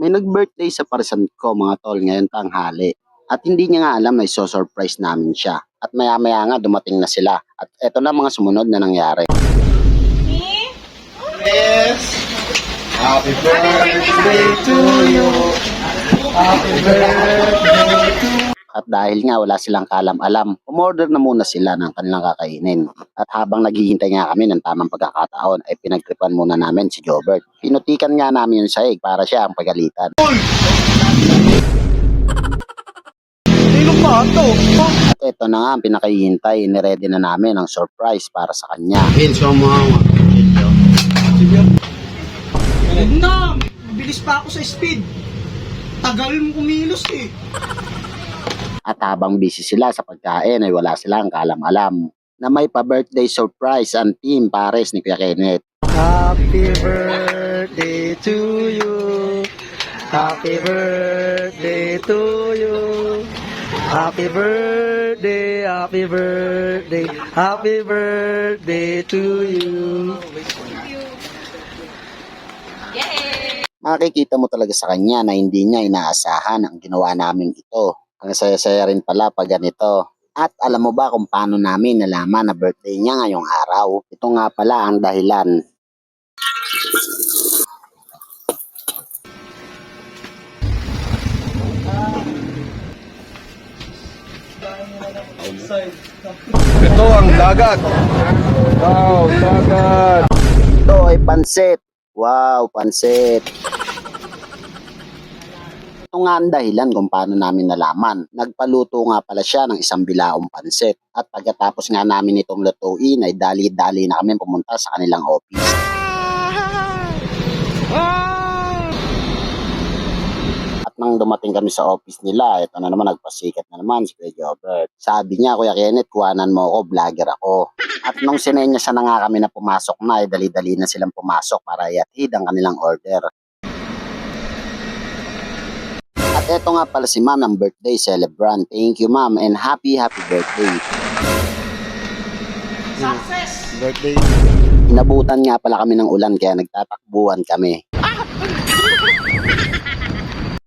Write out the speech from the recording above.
May nag-birthday sa parisan ko mga tol ngayon tanghali. At hindi niya nga alam na iso-surprise namin siya. At maya-maya nga dumating na sila. At eto na mga sumunod na nangyari. Yes. Happy birthday to you. Happy birthday to you. At dahil nga wala silang kalam-alam, umorder na muna sila ng kanilang kakainin. At habang naghihintay nga kami ng tamang pagkakataon, ay pinagtripan muna namin si Jobert. Pinutikan nga namin yung sahig para siya ang pagalitan. Sino pa ito? At ito na nga ang pinakahihintay, niready na namin ang surprise para sa kanya. Huwag na! Mabilis pa ako sa speed. Tagal mo kumilos eh. At habang busy sila sa pagkain ay wala silang kalam-alam na may pa-birthday surprise ang team pares ni Kuya Kenneth. Happy birthday to you. Happy birthday to you. Happy birthday, happy birthday, happy birthday to you. Makikita mo talaga sa kanya na hindi niya inaasahan ang ginawa namin ito. Ang saya-saya rin pala pag ganito. At alam mo ba kung paano namin nalaman na birthday niya ngayong araw? Ito nga pala ang dahilan. Ito ang dagat. Wow, dagat. Ito ay pansit. Wow, pansit. Ito nga ang dahilan kung paano namin nalaman. Nagpaluto nga pala siya ng isang bilaong pansit. At pagkatapos nga namin itong lutuin ay dali-dali na kami pumunta sa kanilang office. At nang dumating kami sa office nila, ito na naman nagpasikat na naman si Kuya Jobert. Sabi niya, Kuya Kenneth, kuhanan mo ako, vlogger ako. At nung sinenyasa na nga kami na pumasok na, ay dali-dali na silang pumasok para iatid ang kanilang order. At eto nga pala si ma'am ang birthday celebrant. Thank you ma'am and happy birthday. Success! Birthday. Inabutan nga pala kami ng ulan kaya nagtatakbuhan kami.